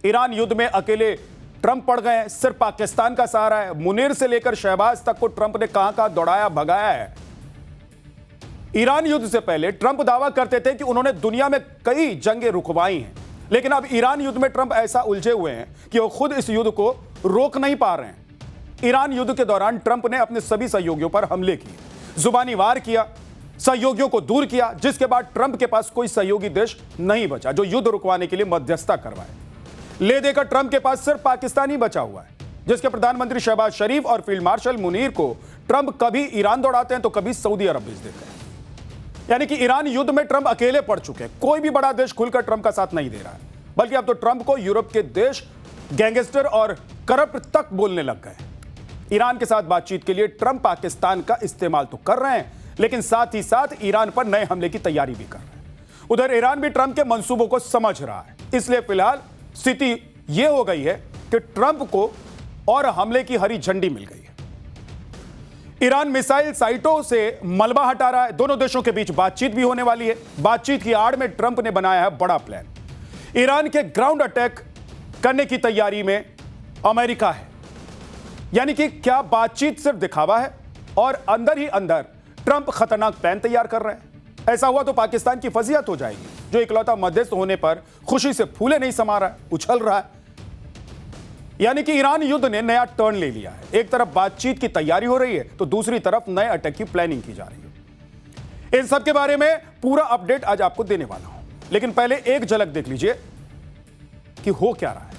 Iran युद्ध में अकेले ट्रंप पड़ गए हैं, सिर्फ पाकिस्तान का सहारा है। मुनीर से लेकर शहबाज तक को ट्रंप ने कहां दौड़ाया भगाया है। ईरान युद्ध से पहले ट्रंप दावा करते थे कि उन्होंने दुनिया में कई जंगें रुकवाई हैं, लेकिन अब ईरान युद्ध में ट्रंप ऐसा उलझे हुए हैं कि वो खुद इस युद्ध को रोक नहीं पा रहे हैं। ईरान युद्ध के दौरान ट्रंप ने अपने सभी सहयोगियों पर हमले किए, जुबानी वार किया, सहयोगियों को दूर किया, जिसके बाद ट्रंप के पास कोई सहयोगी देश नहीं बचा जो युद्ध रुकवाने के लिए मध्यस्थता करवाए। ले देकर ट्रंप के पास सिर्फ पाकिस्तान ही बचा हुआ है, जिसके प्रधानमंत्री शहबाज शरीफ और फील्ड मार्शल मुनीर को ट्रंप कभी ईरान दौड़ाते हैं तो कभी सऊदी अरब भेज देते हैं। यानी कि ईरान युद्ध में ट्रंप अकेले पड़ चुके हैं। कोई भी बड़ा देश खुलकर ट्रंप का साथ नहीं दे रहा है, बल्कि अब तो ट्रंप को यूरोप के देश गैंगस्टर और करप्ट तक बोलने लग गए। ईरान के साथ बातचीत के लिए ट्रंप पाकिस्तान का इस्तेमाल तो कर रहे हैं, लेकिन साथ ही साथ ईरान पर नए हमले की तैयारी भी कर रहे हैं। उधर ईरान भी ट्रंप के मंसूबों को समझ रहा है, इसलिए फिलहाल स्थिति यह हो गई है कि ट्रंप को और हमले की हरी झंडी मिल गई है। ईरान मिसाइल साइटों से मलबा हटा रहा है, दोनों देशों के बीच बातचीत भी होने वाली है। बातचीत की आड़ में ट्रंप ने बनाया है बड़ा प्लान। ईरान के ग्राउंड अटैक करने की तैयारी में अमेरिका है। यानी कि क्या बातचीत सिर्फ दिखावा है और अंदर ही अंदर ट्रंप खतरनाक प्लान तैयार कर रहे हैं? ऐसा हुआ तो पाकिस्तान की फजीहत हो जाएगी, जो इकलौता मध्यस्थ होने पर खुशी से फूले नहीं समा रहा है, उछल रहा है। यानी कि ईरान युद्ध ने नया टर्न ले लिया है। एक तरफ बातचीत की तैयारी हो रही है तो दूसरी तरफ नए अटैक की प्लानिंग की जा रही है। इन सब के बारे में पूरा अपडेट आज आपको देने वाला हूं, लेकिन पहले एक झलक देख लीजिए कि हो क्या रहा है।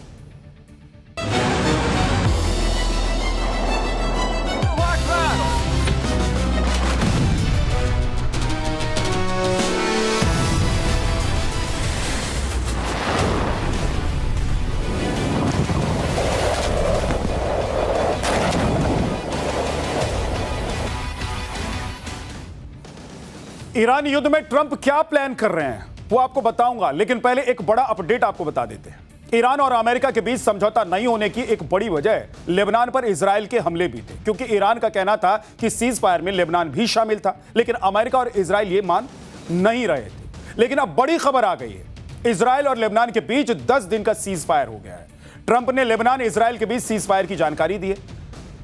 ईरान युद्ध में ट्रंप क्या प्लान कर रहे हैं वो आपको बताऊंगा, लेकिन पहले एक बड़ा अपडेट आपको बता देते हैं। ईरान और अमेरिका के बीच समझौता नहीं होने की एक बड़ी वजह लेबनान पर इजराइल के हमले भी थे, क्योंकि ईरान का कहना था कि सीज फायर में लेबनान भी शामिल था, लेकिन अमेरिका और इजराइल ये मान नहीं रहे थे। लेकिन अब बड़ी खबर आ गई है, इजराइल और लेबनान के बीच 10 दिन का सीज फायर हो गया है। ट्रंप ने लेबनान इजराइल के बीच सीज फायर की जानकारी दी है।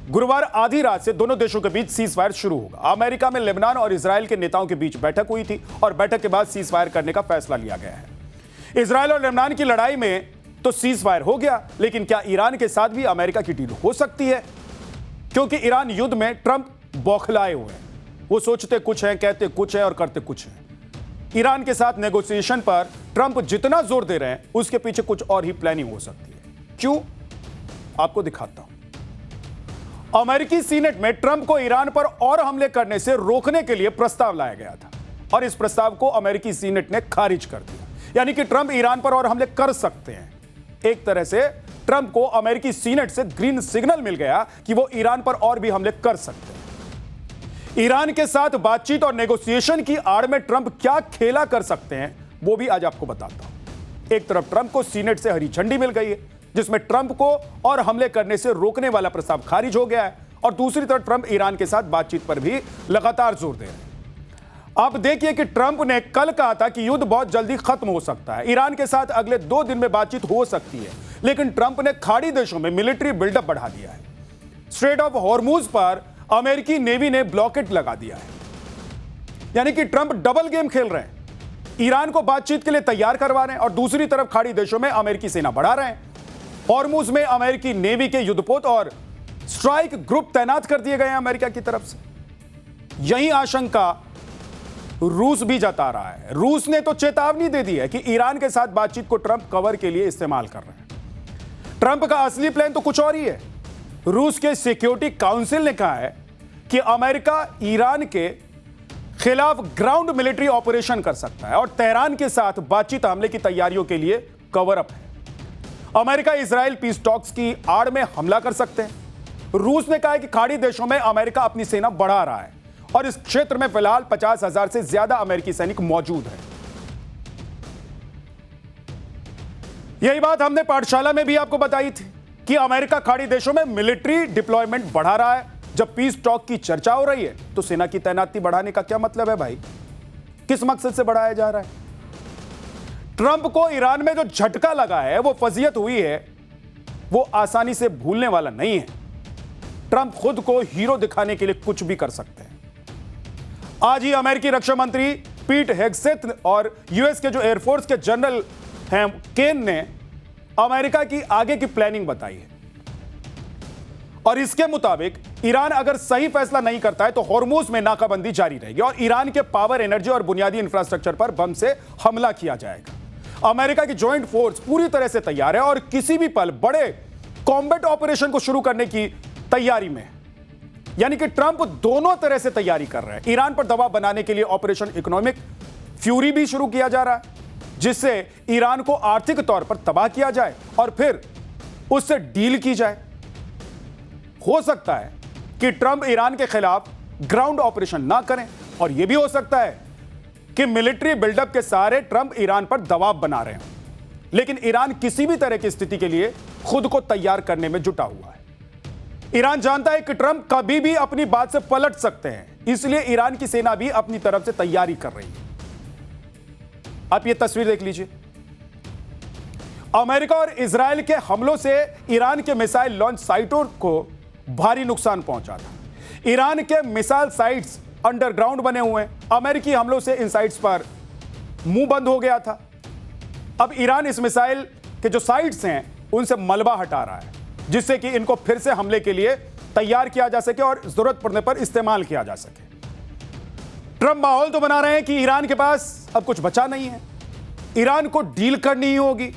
गुरुवार आधी रात से दोनों देशों के बीच सीज फायर शुरू होगा। अमेरिका में लेबनान और इजराइल के नेताओं के बीच बैठक हुई थी और बैठक के बाद सीज फायर करने का फैसला लिया गया है। इजराइल और लेबनान की लड़ाई में तो सीज फायर हो गया, लेकिन क्या ईरान के साथ भी अमेरिका की डील हो सकती है? क्योंकि ईरान युद्ध में ट्रंप बौखलाए हुए हैं। वो सोचते कुछ है, कहते कुछ है और करते कुछ है। ईरान के साथ नेगोशिएशन पर ट्रंप जितना जोर दे रहे हैं उसके पीछे कुछ और ही प्लानिंग हो सकती है। क्यों, आपको दिखाता हूं। अमेरिकी सीनेट में ट्रंप को ईरान पर और हमले करने से रोकने के लिए प्रस्ताव लाया गया था और इस प्रस्ताव को अमेरिकी सीनेट ने खारिज कर दिया। यानी कि ट्रंप ईरान पर और हमले कर सकते हैं। एक तरह से ट्रंप को अमेरिकी सीनेट से ग्रीन सिग्नल मिल गया कि वो ईरान पर और भी हमले कर सकते हैं। ईरान के साथ बातचीत और नेगोशिएशन की आड़ में ट्रंप क्या खेला कर सकते हैं वो भी आज आपको बताता हूं। एक तरफ ट्रंप को सीनेट से हरी झंडी मिल गई है, जिसमें ट्रंप को और हमले करने से रोकने वाला प्रस्ताव खारिज हो गया है, और दूसरी तरफ ट्रंप ईरान के साथ बातचीत पर भी लगातार जोर दे रहे हैं। अब देखिए कि ट्रंप ने कल कहा था कि युद्ध बहुत जल्दी खत्म हो सकता है, ईरान के साथ अगले 2 दिन में बातचीत हो सकती है, लेकिन ट्रंप ने खाड़ी देशों में मिलिट्री बिल्डअप बढ़ा दिया है। स्ट्रेट ऑफ हॉर्मुज पर अमेरिकी नेवी ने ब्लॉकेट लगा दिया है। यानी कि ट्रंप डबल गेम खेल रहे हैं, ईरान को बातचीत के लिए तैयार करवा रहे हैं और दूसरी तरफ खाड़ी देशों में अमेरिकी सेना बढ़ा रहे हैं। हॉर्मुज में अमेरिकी नेवी के युद्धपोत और स्ट्राइक ग्रुप तैनात कर दिए गए हैं अमेरिका की तरफ से। यही आशंका रूस भी जता रहा है। रूस ने तो चेतावनी दे दी है कि ईरान के साथ बातचीत को ट्रंप कवर के लिए इस्तेमाल कर रहे हैं। ट्रंप का असली प्लान तो कुछ और ही है। रूस के सिक्योरिटी काउंसिल ने कहा है कि अमेरिका ईरान के खिलाफ ग्राउंड मिलिट्री ऑपरेशन कर सकता है और तेहरान के साथ बातचीत हमले की तैयारियों के लिए कवर अप है। अमेरिका इजराइल पीस टॉक्स की आड़ में हमला कर सकते हैं। रूस ने कहा है कि खाड़ी देशों में अमेरिका अपनी सेना बढ़ा रहा है और इस क्षेत्र में फिलहाल 50,000 से ज्यादा अमेरिकी सैनिक मौजूद हैं। यही बात हमने पाठशाला में भी आपको बताई थी कि अमेरिका खाड़ी देशों में मिलिट्री डिप्लॉयमेंट बढ़ा रहा है। जब पीस टॉक की चर्चा हो रही है तो सेना की तैनाती बढ़ाने का क्या मतलब है भाई? किस मकसद से बढ़ाया जा रहा है? ट्रंप को ईरान में जो झटका लगा है, वो फजीयत हुई है, वो आसानी से भूलने वाला नहीं है। ट्रंप खुद को हीरो दिखाने के लिए कुछ भी कर सकते हैं। आज ही अमेरिकी रक्षा मंत्री पीट हेगसेथ और यूएस के जो एयरफोर्स के जनरल हैं केन ने अमेरिका की आगे की प्लानिंग बताई है और इसके मुताबिक ईरान अगर सही फैसला नहीं करता है तो हॉर्मुज में नाकाबंदी जारी रहेगी और ईरान के पावर, एनर्जी और बुनियादी इंफ्रास्ट्रक्चर पर बम से हमला किया जाएगा। अमेरिका की जॉइंट फोर्स पूरी तरह से तैयार है और किसी भी पल बड़े कॉम्बैट ऑपरेशन को शुरू करने की तैयारी में, यानी कि ट्रंप दोनों तरह से तैयारी कर रहे हैं। ईरान पर दबाव बनाने के लिए ऑपरेशन इकोनॉमिक फ्यूरी भी शुरू किया जा रहा है, जिससे ईरान को आर्थिक तौर पर तबाह किया जाए और फिर उससे डील की जाए। हो सकता है कि ट्रंप ईरान के खिलाफ ग्राउंड ऑपरेशन ना करें और यह भी हो सकता है कि मिलिट्री बिल्डअप के सहारे ट्रंप ईरान पर दबाव बना रहे हैं, लेकिन ईरान किसी भी तरह की स्थिति के लिए खुद को तैयार करने में जुटा हुआ है। ईरान जानता है कि ट्रंप कभी भी अपनी बात से पलट सकते हैं, इसलिए ईरान की सेना भी अपनी तरफ से तैयारी कर रही है। आप ये तस्वीर देख लीजिए। अमेरिका और इजराइल के हमलों से ईरान के मिसाइल लॉन्च साइटों को भारी नुकसान पहुंचा था। ईरान के मिसाइल साइट्स अंडरग्राउंड बने हुए हैं। अमेरिकी हमलों से इन साइट्स पर मुंह बंद हो गया था। अब ईरान इस मिसाइल के जो साइट्स हैं उनसे मलबा हटा रहा है, जिससे कि इनको फिर से हमले के लिए तैयार किया जा सके और जरूरत पड़ने पर इस्तेमाल किया जा सके। ट्रंप माहौल तो बना रहे हैं कि ईरान के पास अब कुछ बचा नहीं है, ईरान को डील करनी ही होगी,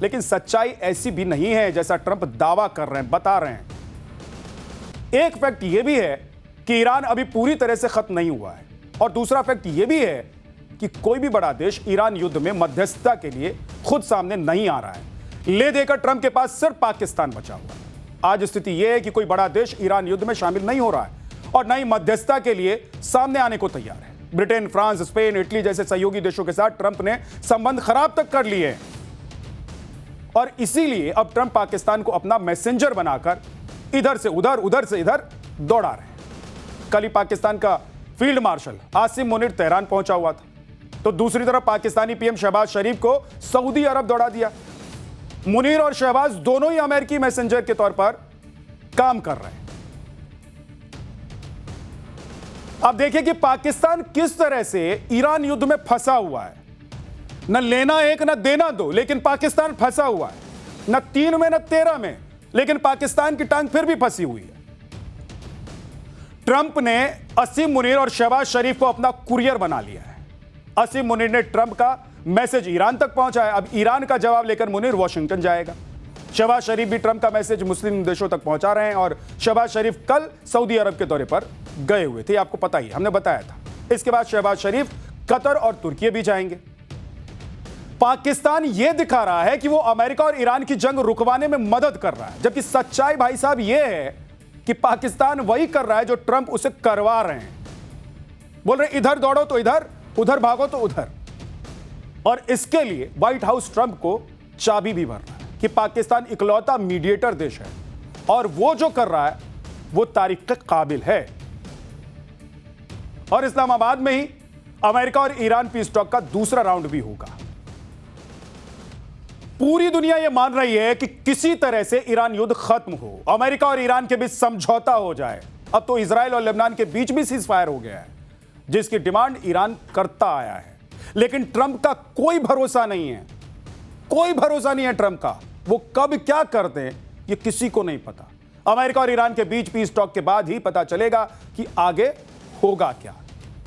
लेकिन सच्चाई ऐसी भी नहीं है जैसा ट्रंप दावा कर रहे हैं, बता रहे हैं। एक फैक्ट यह भी है कि ईरान अभी पूरी तरह से खत्म नहीं हुआ है और दूसरा फैक्ट यह भी है कि कोई भी बड़ा देश ईरान युद्ध में मध्यस्थता के लिए खुद सामने नहीं आ रहा है। ले देकर ट्रंप के पास सिर्फ पाकिस्तान बचा हुआ है। आज स्थिति यह है कि कोई बड़ा देश ईरान युद्ध में शामिल नहीं हो रहा है और न ही मध्यस्थता के लिए सामने आने को तैयार है। ब्रिटेन, फ्रांस, स्पेन, इटली जैसे सहयोगी देशों के साथ ट्रंप ने संबंध खराब तक कर लिए हैं और इसीलिए अब ट्रंप पाकिस्तान को अपना मैसेंजर बनाकर इधर से उधर, उधर से इधर दौड़ा रहे हैं। कल ही पाकिस्तान का field marshal Asim Munir Tehran पहुंचा हुआ था, तो दूसरी तरफ पाकिस्तानी पीएम शहबाज शरीफ को सऊदी अरब दौड़ा दिया। मुनीर और शहबाज दोनों ही अमेरिकी मैसेंजर के तौर पर काम कर रहे हैं। अब देखिए कि पाकिस्तान किस तरह से ईरान युद्ध में फंसा हुआ है। न लेना एक न देना दो, लेकिन पाकिस्तान फंसा हुआ है। न 3 में न 13 में, लेकिन पाकिस्तान की टांग फिर भी फंसी हुई है। ट्रंप ने असीम मुनीर और शहबाज शरीफ को अपना कुरियर बना लिया है। असीम मुनीर ने ट्रंप का मैसेज ईरान तक पहुंचाया, अब ईरान का जवाब लेकर मुनीर वॉशिंगटन जाएगा। शहबाज शरीफ भी ट्रंप का मैसेज मुस्लिम देशों तक पहुंचा रहे हैं और शहबाज शरीफ कल सऊदी अरब के दौरे पर गए हुए थे, आपको पता ही, हमने बताया था। इसके बाद शहबाज शरीफ कतर और तुर्की भी जाएंगे। पाकिस्तान यह दिखा रहा है कि वो अमेरिका और ईरान की जंग रुकवाने में मदद कर रहा है, जबकि सच्चाई भाई साहब यह है कि पाकिस्तान वही कर रहा है जो ट्रंप उसे करवा रहे हैं। बोल रहे इधर दौड़ो तो इधर, उधर भागो तो उधर। और इसके लिए व्हाइट हाउस ट्रंप को चाबी भी भर रहा है कि पाकिस्तान इकलौता मीडिएटर देश है और वो जो कर रहा है वो तारीफ के काबिल है। और इस्लामाबाद में ही अमेरिका और ईरान पीस टॉक का दूसरा राउंड भी होगा। पूरी दुनिया यह मान रही है कि किसी तरह से ईरान युद्ध खत्म हो, अमेरिका और ईरान के बीच समझौता हो जाए। अब तो इजराइल और लेबनान के बीच भी सीज फायर हो गया है, जिसकी डिमांड ईरान करता आया है। लेकिन ट्रंप का कोई भरोसा नहीं है, कोई भरोसा नहीं है ट्रंप का। वो कब क्या कर दें ये किसी को नहीं पता। अमेरिका और ईरान के बीच पीस टॉक के बाद ही पता चलेगा कि आगे होगा क्या।